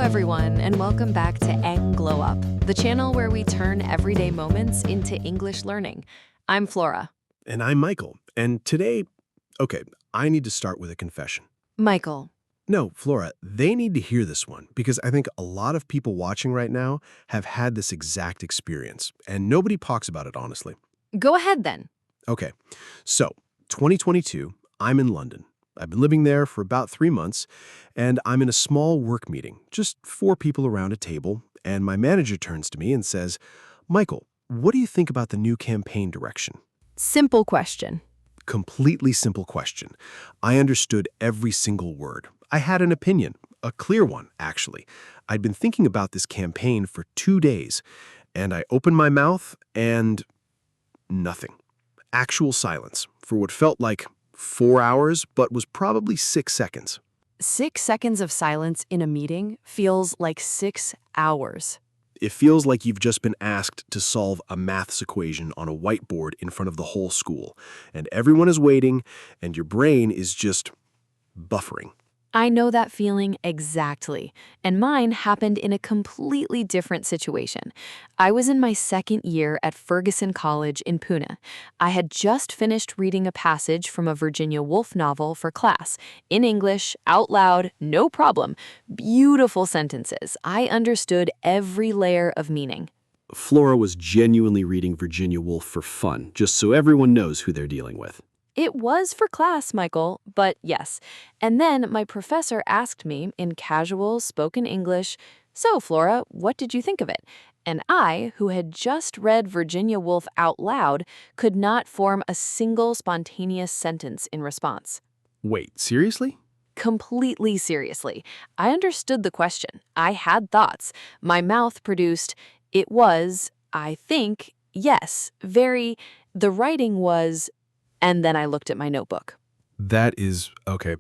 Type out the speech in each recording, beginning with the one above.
everyone, and welcome back to EngGlowUp, the channel where we turn everyday moments into English learning. I'm Flora. And I'm Michael. And today, I need to start with a confession. Michael. No, Flora, they need to hear this one because I think a lot of people watching right now have had this exact experience, and nobody talks about it, honestly. Go ahead then. Okay, so 2022, I'm in London. I've been living there for about 3 months, and I'm in a small work meeting, just 4 people around a table, and my manager turns to me and says, "Michael, what do you think about the new campaign direction?" Simple question. Completely simple question. I understood every single word. I had an opinion, a clear one, actually. I'd been thinking about this campaign for 2 days, and I opened my mouth and nothing. Actual silence for what felt like 4 hours, but was probably 6 seconds. 6 seconds of silence in a meeting feels like 6 hours. It feels like you've just been asked to solve a maths equation on a whiteboard in front of the whole school, and everyone is waiting, and your brain is just buffering. I know that feeling exactly, and mine happened in a completely different situation. I was in my second year at Ferguson College in Pune. I had just finished reading a passage from a Virginia Woolf novel for class, in English, out loud, no problem. Beautiful sentences. I understood every layer of meaning. Flora was genuinely reading Virginia Woolf for fun, just so everyone knows who they're dealing with. It was for class, Michael, but yes. And then my professor asked me in casual spoken English, "So, Flora, what did you think of it?" And I, who had just read Virginia Woolf out loud, could not form a single spontaneous sentence in response. Wait, seriously? Completely seriously. I understood the question. I had thoughts. My mouth produced, it was, I think, yes, very, the writing was. And then I looked at my notebook. That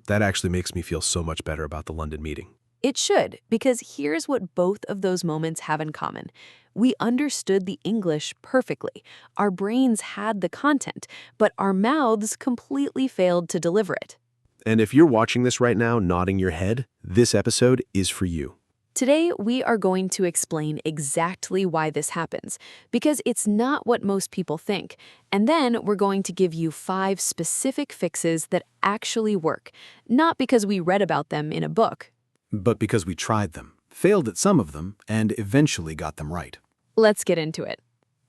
actually makes me feel so much better about the London meeting. It should, because here's what both of those moments have in common. We understood the English perfectly. Our brains had the content, but our mouths completely failed to deliver it. And if you're watching this right now, nodding your head, this episode is for you. Today, we are going to explain exactly why this happens, because it's not what most people think. And then we're going to give you 5 specific fixes that actually work, not because we read about them in a book. But because we tried them, failed at some of them, and eventually got them right. Let's get into it.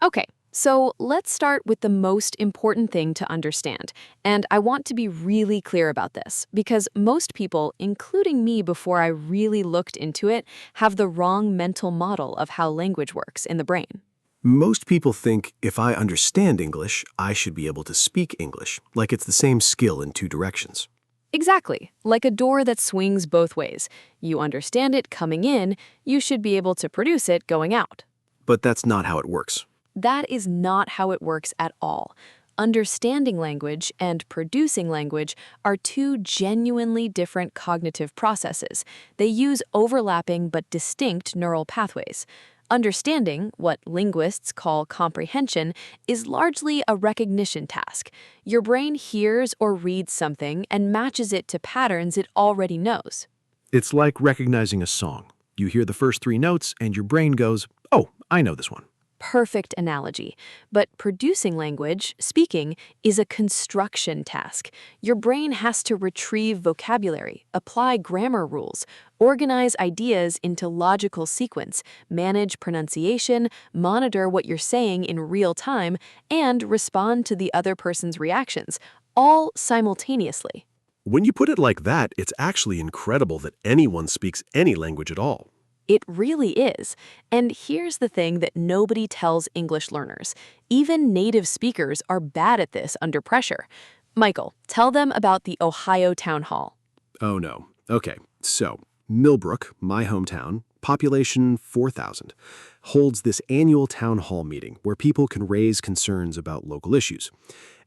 Okay, so let's start with the most important thing to understand. And I want to be really clear about this, because most people, including me before I really looked into it, have the wrong mental model of how language works in the brain. Most people think if I understand English, I should be able to speak English, like it's the same skill in 2 directions. Exactly, like a door that swings both ways. You understand it coming in, you should be able to produce it going out. But that's not how it works. That is not how it works at all. Understanding language and producing language are 2 genuinely different cognitive processes. They use overlapping but distinct neural pathways. Understanding, what linguists call comprehension, is largely a recognition task. Your brain hears or reads something and matches it to patterns it already knows. It's like recognizing a song. You hear the first 3 notes and your brain goes, "Oh, I know this one." Perfect analogy. But producing language, speaking, is a construction task. Your brain has to retrieve vocabulary, apply grammar rules, organize ideas into logical sequence, manage pronunciation, monitor what you're saying in real time, and respond to the other person's reactions, all simultaneously. When you put it like that, it's actually incredible that anyone speaks any language at all. It really is. And here's the thing that nobody tells English learners. Even native speakers are bad at this under pressure. Michael, tell them about the Ohio Town Hall. Oh no. Okay, so Millbrook, my hometown, population 4,000, holds this annual town hall meeting where people can raise concerns about local issues.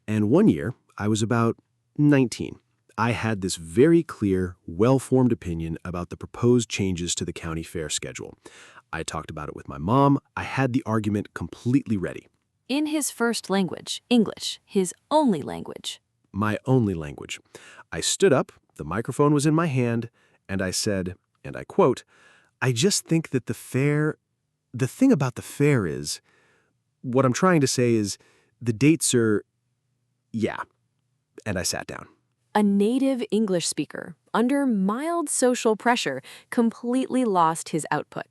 And one year, I was about 19. I had this very clear, well-formed opinion about the proposed changes to the county fair schedule. I talked about it with my mom. I had the argument completely ready. In his first language, English, his only language. My only language. I stood up, the microphone was in my hand, and I said, and I quote, I just think that the thing about the fair is, what I'm trying to say is, the dates are, yeah. And I sat down. A native English speaker, under mild social pressure, completely lost his output.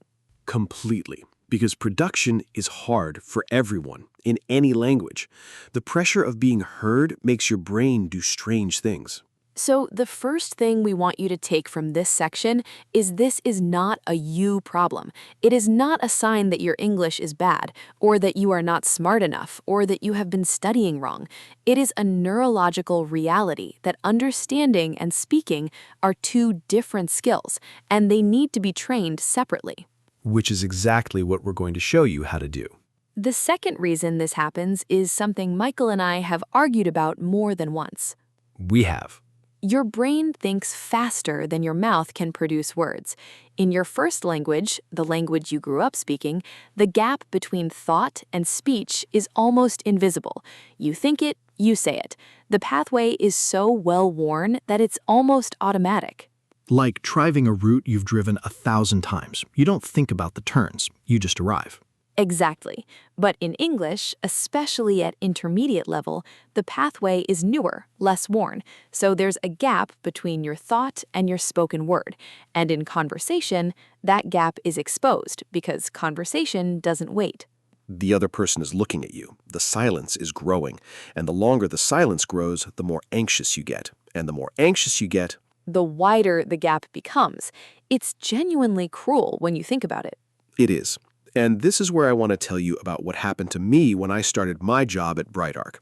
Completely. Because production is hard for everyone, in any language. The pressure of being heard makes your brain do strange things. So the first thing we want you to take from this section is this is not a you problem. It is not a sign that your English is bad, or that you are not smart enough, or that you have been studying wrong. It is a neurological reality that understanding and speaking are two different skills, and they need to be trained separately. Which is exactly what we're going to show you how to do. The second reason this happens is something Michael and I have argued about more than once. We have. Your brain thinks faster than your mouth can produce words. In your first language, the language you grew up speaking, the gap between thought and speech is almost invisible. You think it, you say it. The pathway is so well worn that it's almost automatic. Like driving a route you've driven 1,000 times. You don't think about the turns, you just arrive. Exactly. But in English, especially at intermediate level, the pathway is newer, less worn. So there's a gap between your thought and your spoken word. And in conversation, that gap is exposed because conversation doesn't wait. The other person is looking at you. The silence is growing. And the longer the silence grows, the more anxious you get. And the more anxious you get, the wider the gap becomes. It's genuinely cruel when you think about it. it is. And this is where I want to tell you about what happened to me when I started my job at BrightArc.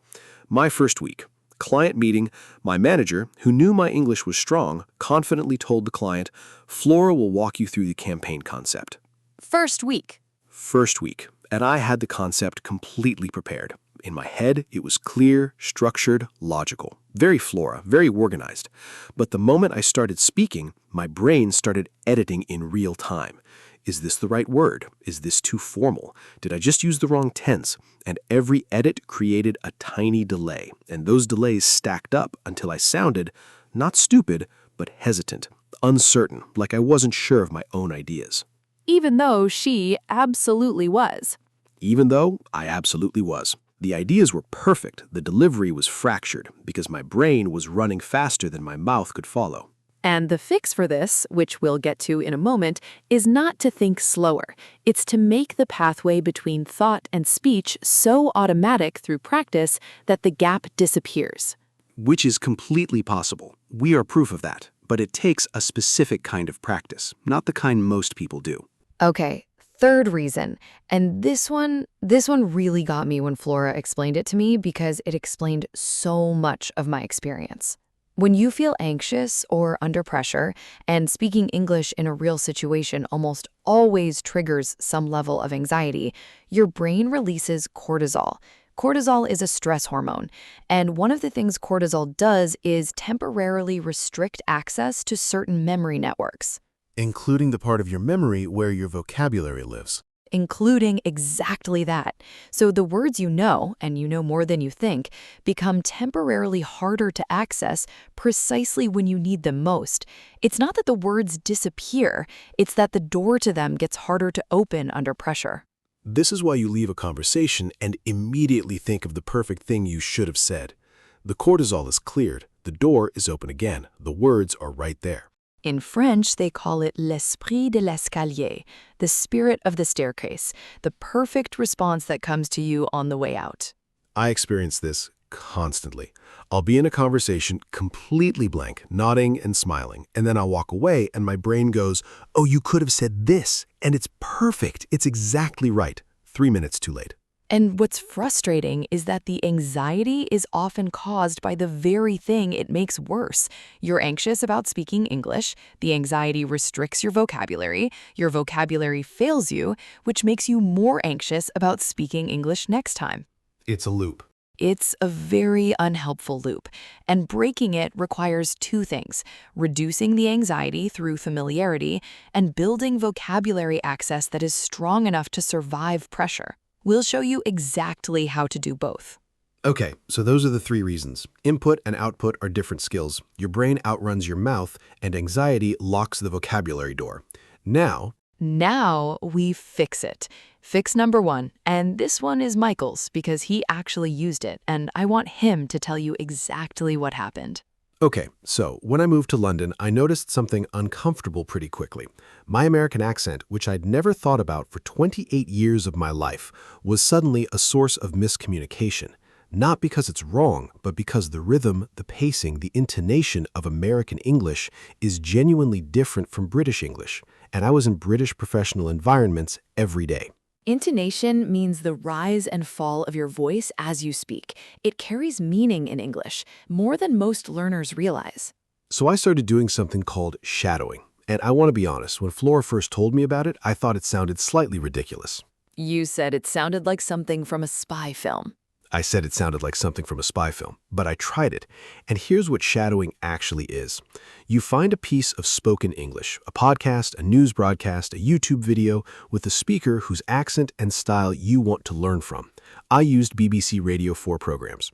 My first week, client meeting, my manager, who knew my English was strong, confidently told the client, Flora will walk you through the campaign concept. First week. First week, and I had the concept completely prepared. In my head, it was clear, structured, logical. Very Flora, very organized. But the moment I started speaking, my brain started editing in real time. Is this the right word? Is this too formal? Did I just use the wrong tense? And every edit created a tiny delay, and those delays stacked up until I sounded, not stupid, but hesitant, uncertain, like I wasn't sure of my own ideas. Even though she absolutely was. Even though I absolutely was. The ideas were perfect, the delivery was fractured, because my brain was running faster than my mouth could follow. And the fix for this, which we'll get to in a moment, is not to think slower. It's to make the pathway between thought and speech so automatic through practice that the gap disappears. Which is completely possible. We are proof of that. But it takes a specific kind of practice, not the kind most people do. Okay, third reason. And this one really got me when Flora explained it to me because it explained so much of my experience. When you feel anxious or under pressure, and speaking English in a real situation almost always triggers some level of anxiety, your brain releases cortisol. Cortisol is a stress hormone, and one of the things cortisol does is temporarily restrict access to certain memory networks. Including the part of your memory where your vocabulary lives. Including exactly that. So the words you know, and you know more than you think, become temporarily harder to access precisely when you need them most. It's not that the words disappear, it's that the door to them gets harder to open under pressure. This is why you leave a conversation and immediately think of the perfect thing you should have said. The cortisol is cleared, the door is open again, the words are right there. In French, they call it l'esprit de l'escalier, the spirit of the staircase, the perfect response that comes to you on the way out. I experience this constantly. I'll be in a conversation completely blank, nodding and smiling, and then I'll walk away and my brain goes, oh, you could have said this, and it's perfect. It's exactly right. 3 minutes too late. And what's frustrating is that the anxiety is often caused by the very thing it makes worse. You're anxious about speaking English, the anxiety restricts your vocabulary fails you, which makes you more anxious about speaking English next time. It's a loop. It's a very unhelpful loop, and breaking it requires two things: reducing the anxiety through familiarity and building vocabulary access that is strong enough to survive pressure. We'll show you exactly how to do both. Okay, so those are the 3 reasons. Input and output are different skills. Your brain outruns your mouth, and anxiety locks the vocabulary door. Now, Now we fix it. Fix number 1, and this one is Michael's because he actually used it, and I want him to tell you exactly what happened. Okay, so when I moved to London, I noticed something uncomfortable pretty quickly. My American accent, which I'd never thought about for 28 years of my life, was suddenly a source of miscommunication. Not because it's wrong, but because the rhythm, the pacing, the intonation of American English is genuinely different from British English, and I was in British professional environments every day. Intonation means the rise and fall of your voice as you speak. It carries meaning in English, more than most learners realize. So I started doing something called shadowing. And I want to be honest, when Flora first told me about it, I thought it sounded slightly ridiculous. You said it sounded like something from a spy film. I said it sounded like something from a spy film, but I tried it. And here's what shadowing actually is. You find a piece of spoken English, a podcast, a news broadcast, a YouTube video, with a speaker whose accent and style you want to learn from. I used BBC Radio 4 programs.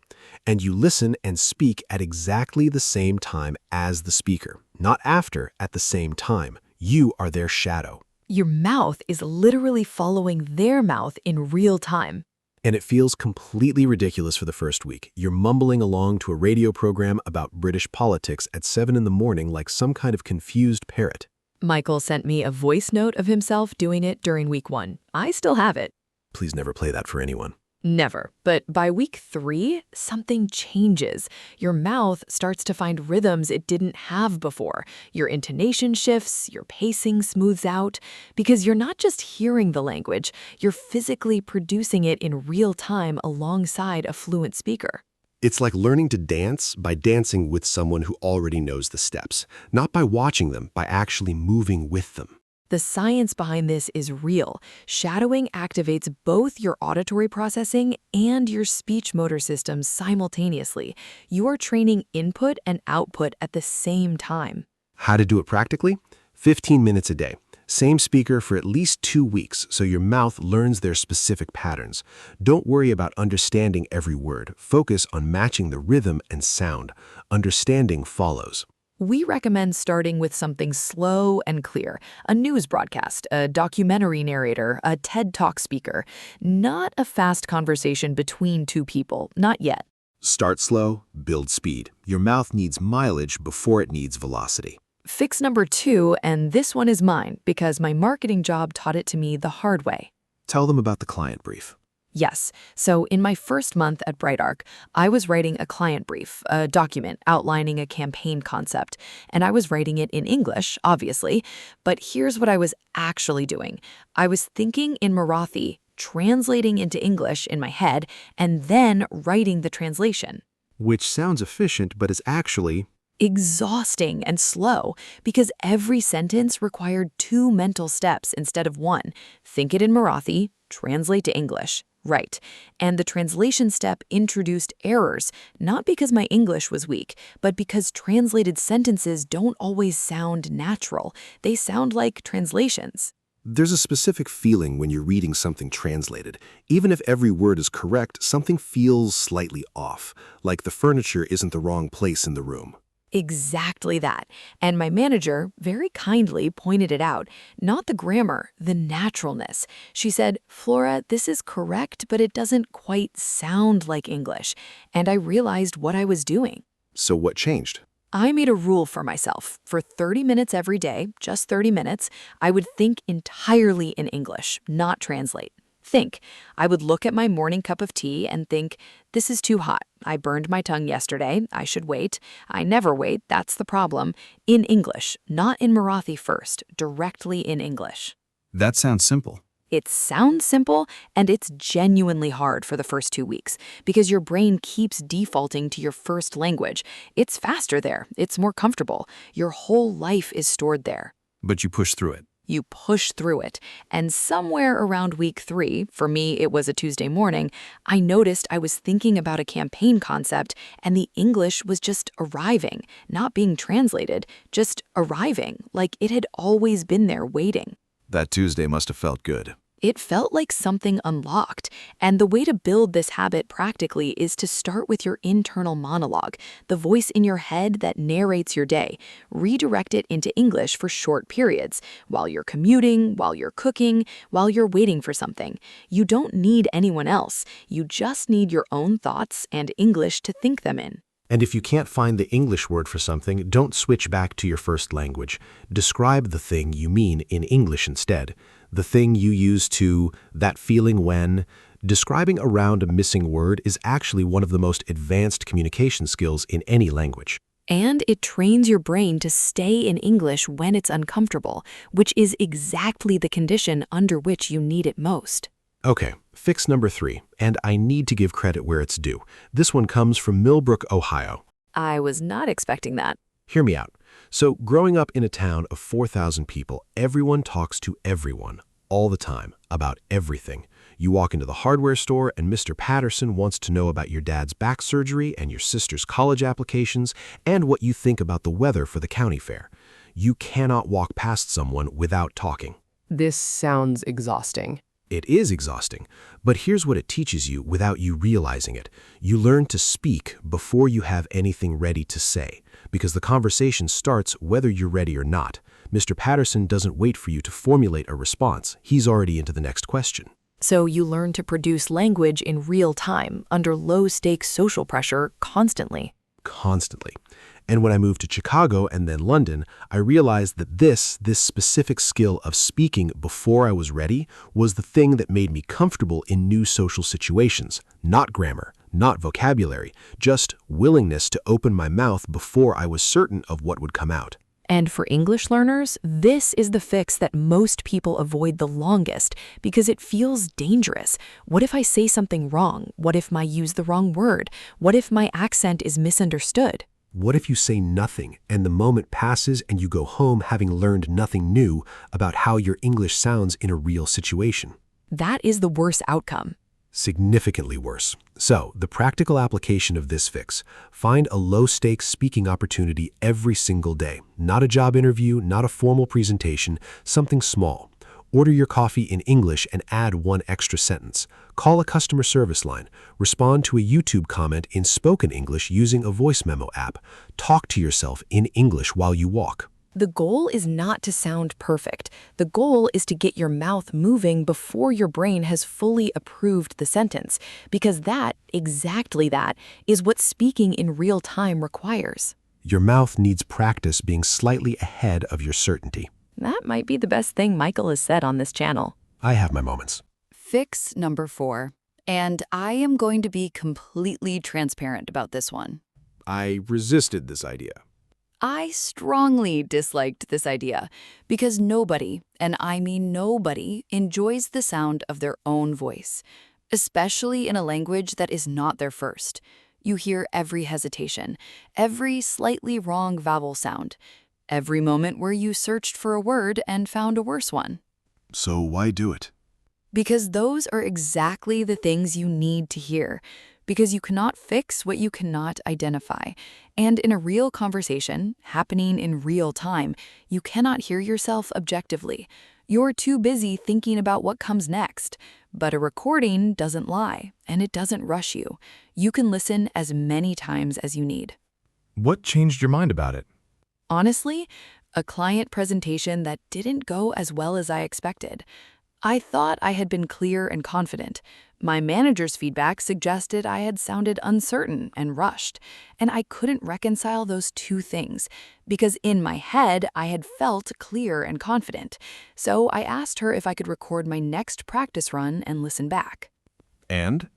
And you listen and speak at exactly the same time as the speaker, not after, at the same time. You are their shadow. Your mouth is literally following their mouth in real time. And it feels completely ridiculous for the first week. You're mumbling along to a radio program about British politics at 7 in the morning like some kind of confused parrot. Michael sent me a voice note of himself doing it during week 1. I still have it. Please never play that for anyone. Never. But by week 3, something changes. Your mouth starts to find rhythms it didn't have before. Your intonation shifts, your pacing smooths out, because you're not just hearing the language, you're physically producing it in real time alongside a fluent speaker. It's like learning to dance by dancing with someone who already knows the steps, not by watching them, by actually moving with them. The science behind this is real. Shadowing activates both your auditory processing and your speech motor systems simultaneously. You are training input and output at the same time. How to do it practically? 15 minutes a day. Same speaker for at least 2 weeks so your mouth learns their specific patterns. Don't worry about understanding every word. Focus on matching the rhythm and sound. Understanding follows. We recommend starting with something slow and clear, a news broadcast, a documentary narrator, a TED Talk speaker, not a fast conversation between two people, not yet. Start slow, build speed. Your mouth needs mileage before it needs velocity. Fix number 2, and this one is mine because my marketing job taught it to me the hard way. Tell them about the client brief. Yes. So in my first month at BrightArc, I was writing a client brief, a document outlining a campaign concept, and I was writing it in English, obviously. But here's what I was actually doing. I was thinking in Marathi, translating into English in my head, and then writing the translation. Which sounds efficient, but is actually Exhausting and slow because every sentence required 2 mental steps instead of 1. Think it in Marathi, translate to English. Right. And the translation step introduced errors, not because my English was weak, but because translated sentences don't always sound natural. They sound like translations. There's a specific feeling when you're reading something translated. Even if every word is correct, something feels slightly off, like the furniture isn't the wrong place in the room. Exactly that. And my manager very kindly pointed it out. Not the grammar, the naturalness. She said, "Flora, this is correct, but it doesn't quite sound like English." And I realized what I was doing. So what changed? I made a rule for myself. For 30 minutes every day, just 30 minutes, I would think entirely in English, not translate. Think. I would look at my morning cup of tea and think, this is too hot. I burned my tongue yesterday. I should wait. I never wait. That's the problem. In English, not in Marathi first, directly in English. That sounds simple. It sounds simple, and it's genuinely hard for the first 2 weeks because your brain keeps defaulting to your first language. It's faster there. It's more comfortable. Your whole life is stored there. But you push through it. You push through it. And somewhere around week 3, for me it was a Tuesday morning, I noticed I was thinking about a campaign concept and the English was just arriving, not being translated, just arriving, like it had always been there waiting. That Tuesday must have felt good. It felt like something unlocked, and the way to build this habit practically is to start with your internal monologue, the voice in your head that narrates your day. Redirect it into English for short periods, while you're commuting, while you're cooking, while you're waiting for something. You don't need anyone else, you just need your own thoughts and English to think them in. And if you can't find the English word for something, don't switch back to your first language. Describe the thing you mean in English instead. The thing you use to, that feeling when. Describing around a missing word is actually one of the most advanced communication skills in any language. And it trains your brain to stay in English when it's uncomfortable, which is exactly the condition under which you need it most. Okay, fix number 3, and I need to give credit where it's due. This one comes from Millbrook, Ohio. I was not expecting that. Hear me out. So, growing up in a town of 4,000 people, everyone talks to everyone, all the time, about everything. You walk into the hardware store and Mr. Patterson wants to know about your dad's back surgery and your sister's college applications and what you think about the weather for the county fair. You cannot walk past someone without talking. This sounds exhausting. It is exhausting, but here's what it teaches you without you realizing it. You learn to speak before you have anything ready to say, because the conversation starts whether you're ready or not. Mr. Patterson doesn't wait for you to formulate a response. He's already into the next question. So you learn to produce language in real time, under low-stakes social pressure, constantly. Constantly. And when I moved to Chicago and then London, I realized that this specific skill of speaking before I was ready was the thing that made me comfortable in new social situations. Not grammar, not vocabulary, just willingness to open my mouth before I was certain of what would come out. And for English learners, this is the fix that most people avoid the longest because it feels dangerous. What if I say something wrong? What if I use the wrong word? What if my accent is misunderstood? What if you say nothing and the moment passes and you go home having learned nothing new about how your English sounds in a real situation? That is the worst outcome. Significantly worse. So, the practical application of this fix: find a low-stakes speaking opportunity every single day. Not a job interview, not a formal presentation, something small. Order your coffee in English and add one extra sentence. Call a customer service line. Respond to a YouTube comment in spoken English using a voice memo app. Talk to yourself in English while you walk. The goal is not to sound perfect. The goal is to get your mouth moving before your brain has fully approved the sentence, because that, exactly that, is what speaking in real time requires. Your mouth needs practice being slightly ahead of your certainty. That might be the best thing Michael has said on this channel. I have my moments. Fix number 4. And I am going to be completely transparent about this one. I resisted this idea. I strongly disliked this idea because nobody, and I mean nobody, enjoys the sound of their own voice, especially in a language that is not their first. You hear every hesitation, every slightly wrong vowel sound, every moment where you searched for a word and found a worse one. So why do it? Because those are exactly the things you need to hear. Because you cannot fix what you cannot identify. And in a real conversation, happening in real time, you cannot hear yourself objectively. You're too busy thinking about what comes next. But a recording doesn't lie, and it doesn't rush you. You can listen as many times as you need. What changed your mind about it? Honestly, a client presentation that didn't go as well as I expected. I thought I had been clear and confident. My manager's feedback suggested I had sounded uncertain and rushed, and I couldn't reconcile those two things because in my head I had felt clear and confident. So I asked her if I could record my next practice run and listen back. And?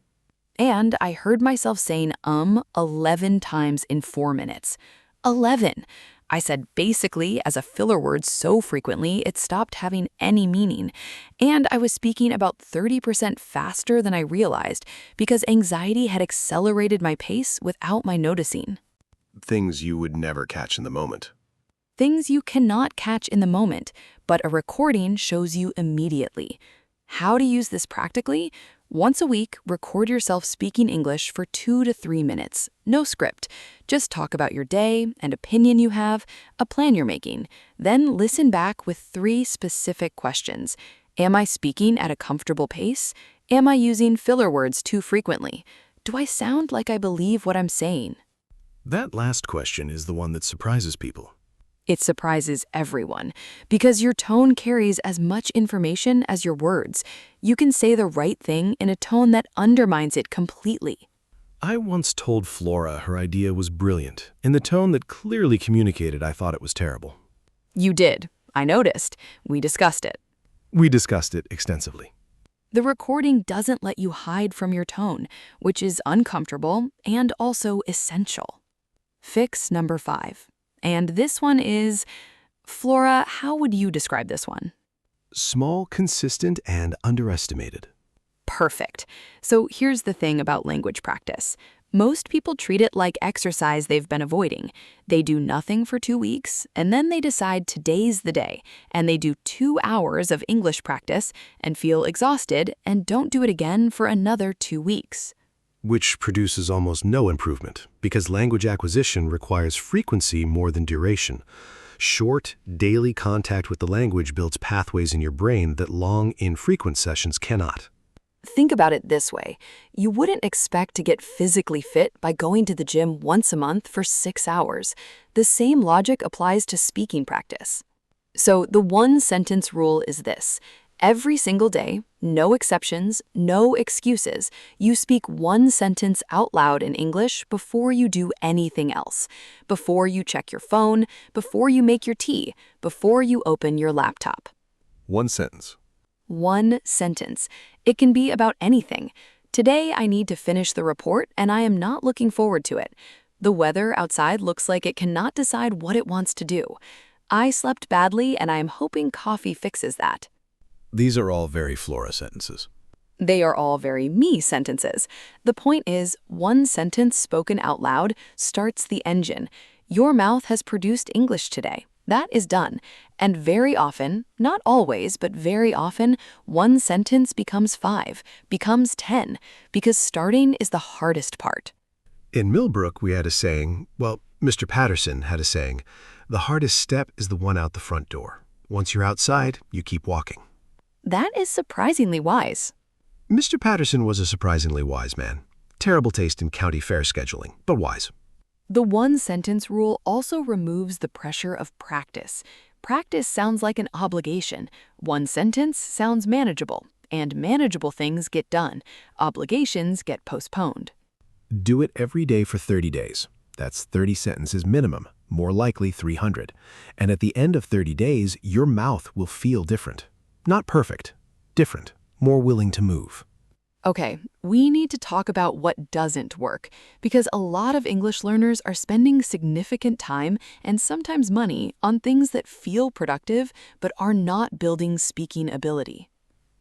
And I heard myself saying 11 times in 4 minutes. 11! I said basically as a filler word so frequently it stopped having any meaning. And I was speaking about 30% faster than I realized because anxiety had accelerated my pace without my noticing. Things you would never catch in the moment. Things you cannot catch in the moment, but a recording shows you immediately. How to use this practically? Once a week, record yourself speaking English for 2 to 3 minutes. No script. Just talk about your day, an opinion you have, a plan you're making. Then listen back with 3 specific questions. Am I speaking at a comfortable pace? Am I using filler words too frequently? Do I sound like I believe what I'm saying? That last question is the one that surprises people. It surprises everyone because your tone carries as much information as your words. You can say the right thing in a tone that undermines it completely. I once told Flora her idea was brilliant, in the tone that clearly communicated I thought it was terrible. You did. I noticed. We discussed it. We discussed it extensively. The recording doesn't let you hide from your tone, which is uncomfortable and also essential. Fix number 5. And this one is, Flora, how would you describe this one? Small, consistent, and underestimated. Perfect. So here's the thing about language practice. Most people treat it like exercise they've been avoiding. They do nothing for 2 weeks, and then they decide today's the day, and they do 2 hours of English practice and feel exhausted and don't do it again for another 2 weeks. Which produces almost no improvement, because language acquisition requires frequency more than duration. Short, daily contact with the language builds pathways in your brain that long, infrequent sessions cannot. Think about it this way. You wouldn't expect to get physically fit by going to the gym once a month for 6 hours. The same logic applies to speaking practice. So the one-sentence rule is this. Every single day, no exceptions, no excuses, you speak one sentence out loud in English before you do anything else. Before you check your phone, before you make your tea, before you open your laptop. One sentence. One sentence. It can be about anything. Today I need to finish the report and I am not looking forward to it. The weather outside looks like it cannot decide what it wants to do. I slept badly and I am hoping coffee fixes that. These are all very Flora sentences. They are all very me sentences. The point is, one sentence spoken out loud starts the engine. Your mouth has produced English today. That is done. And very often, not always, but very often, one sentence becomes 5, becomes 10, because starting is the hardest part. In Millbrook, we had a saying, well, Mr. Patterson had a saying, the hardest step is the one out the front door. Once you're outside, you keep walking. That is surprisingly wise. Mr. Patterson was a surprisingly wise man. Terrible taste in county fair scheduling, but wise. The one-sentence rule also removes the pressure of practice. Practice sounds like an obligation. One sentence sounds manageable, and manageable things get done. Obligations get postponed. Do it every day for 30 days. That's 30 sentences minimum, more likely 300. And at the end of 30 days, your mouth will feel different. Not perfect, different, more willing to move. Okay, we need to talk about what doesn't work, because a lot of English learners are spending significant time and sometimes money on things that feel productive but are not building speaking ability.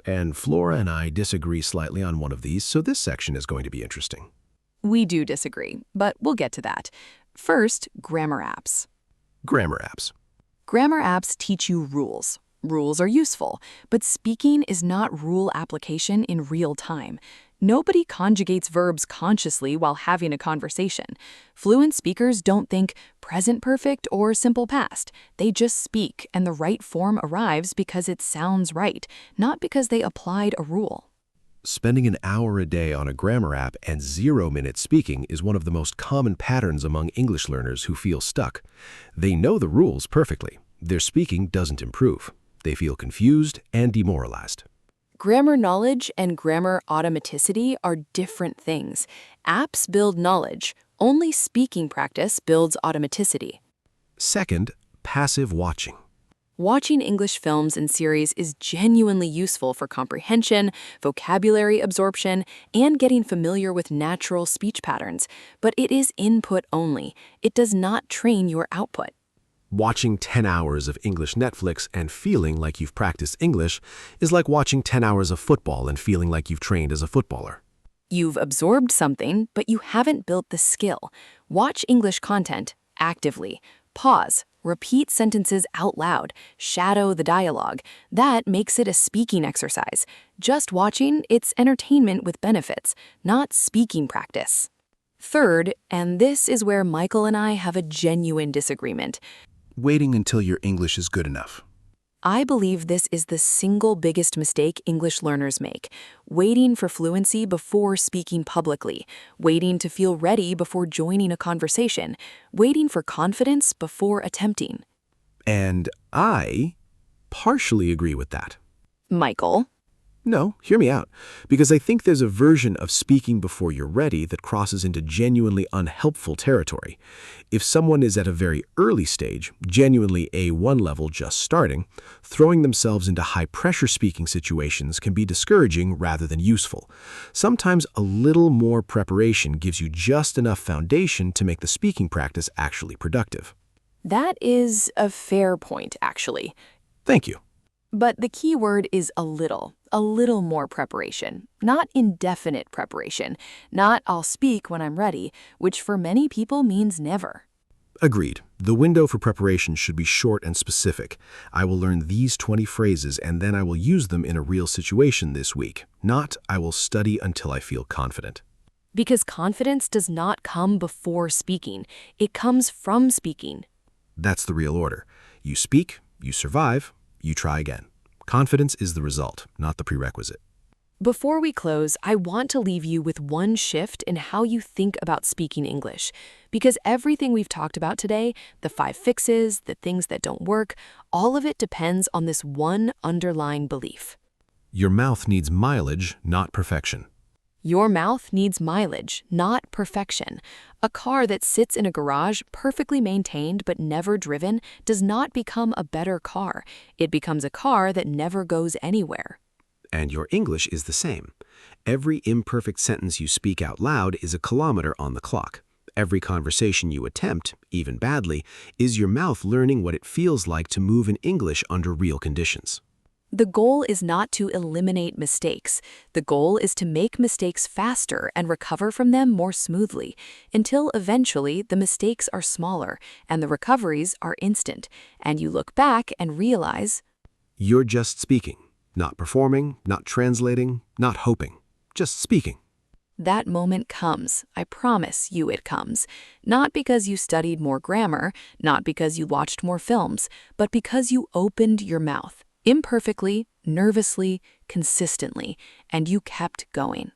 And Flora and I disagree slightly on one of these, so this section is going to be interesting. We do disagree, but we'll get to that. First, grammar apps. Grammar apps. Grammar apps teach you rules. Rules are useful, but speaking is not rule application in real time. Nobody conjugates verbs consciously while having a conversation. Fluent speakers don't think present perfect or simple past. They just speak, and the right form arrives because it sounds right, not because they applied a rule. Spending an hour a day on a grammar app and 0 minutes speaking is one of the most common patterns among English learners who feel stuck. They know the rules perfectly. Their speaking doesn't improve. They feel confused and demoralized. Grammar knowledge and grammar automaticity are different things. Apps build knowledge. Only speaking practice builds automaticity. Second, passive watching. Watching English films and series is genuinely useful for comprehension, vocabulary absorption, and getting familiar with natural speech patterns, but it is input only. It does not train your output. Watching 10 hours of English Netflix and feeling like you've practiced English is like watching 10 hours of football and feeling like you've trained as a footballer. You've absorbed something, but you haven't built the skill. Watch English content actively. Pause. Repeat sentences out loud. Shadow the dialogue. That makes it a speaking exercise. Just watching, it's entertainment with benefits, not speaking practice. Third, and this is where Michael and I have a genuine disagreement, Waiting until your English is good enough. I believe this is the single biggest mistake English learners make, waiting for fluency before speaking publicly, waiting to feel ready before joining a conversation, waiting for confidence before attempting. And I partially agree with that. Michael? No, hear me out. Because I think there's a version of speaking before you're ready that crosses into genuinely unhelpful territory. If someone is at a very early stage, genuinely A1 level just starting, throwing themselves into high-pressure speaking situations can be discouraging rather than useful. Sometimes a little more preparation gives you just enough foundation to make the speaking practice actually productive. That is a fair point, actually. Thank you. But the key word is a little more preparation, not indefinite preparation, not I'll speak when I'm ready, which for many people means never. Agreed. The window for preparation should be short and specific. I will learn these 20 phrases and then I will use them in a real situation this week. Not, I will study until I feel confident. Because confidence does not come before speaking. It comes from speaking. That's the real order. You speak, you survive, you try again. Confidence is the result, not the prerequisite. Before we close, I want to leave you with one shift in how you think about speaking English. Because everything we've talked about today, the 5 fixes, the things that don't work, all of it depends on this one underlying belief. Your mouth needs mileage, not perfection. Your mouth needs mileage, not perfection. A car that sits in a garage, perfectly maintained but never driven, does not become a better car. It becomes a car that never goes anywhere. And your English is the same. Every imperfect sentence you speak out loud is a kilometer on the clock. Every conversation you attempt, even badly, is your mouth learning what it feels like to move in English under real conditions. The goal is not to eliminate mistakes. The goal is to make mistakes faster and recover from them more smoothly, until eventually the mistakes are smaller and the recoveries are instant, and you look back and realize You're just speaking, not performing, not translating, not hoping, just speaking. that moment comes. I promise you it comes. Not because you studied more grammar, not because you watched more films, but because you opened your mouth. Imperfectly, nervously, consistently, and you kept going.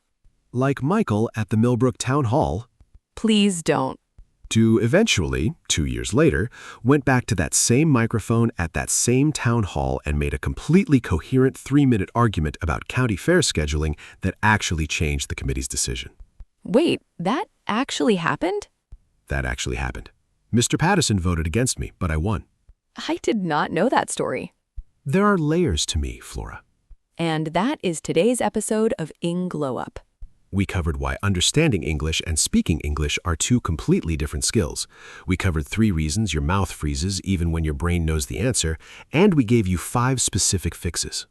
Like Michael at the Millbrook Town Hall, Please don't. who eventually, 2 years later, went back to that same microphone at that same town hall and made a completely coherent 3-minute argument about county fair scheduling that actually changed the committee's decision. Wait, that actually happened? That actually happened. Mr. Patterson voted against me, but I won. I did not know that story. There are layers to me, Flora. And that is today's episode of EngGlowUp. We covered why understanding English and speaking English are 2 completely different skills. We covered 3 reasons your mouth freezes even when your brain knows the answer, and we gave you 5 specific fixes.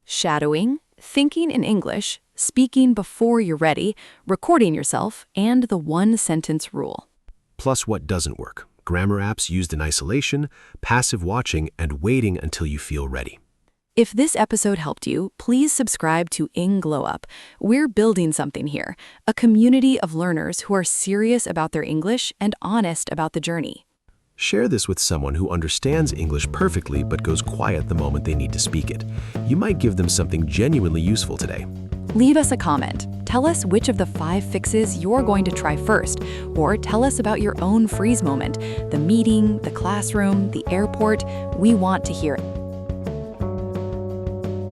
Shadowing, thinking in English, speaking before you're ready, recording yourself, and the 1-sentence rule. Plus what doesn't work. Grammar apps used in isolation, passive watching, and waiting until you feel ready. If this episode helped you, please subscribe to EngGlowUp. We're building something here, a community of learners who are serious about their English and honest about the journey. Share this with someone who understands English perfectly but goes quiet the moment they need to speak it. You might give them something genuinely useful today. Leave us a comment. Tell us which of the 5 fixes you're going to try first, or tell us about your own freeze moment, the meeting, the classroom, the airport. We want to hear it.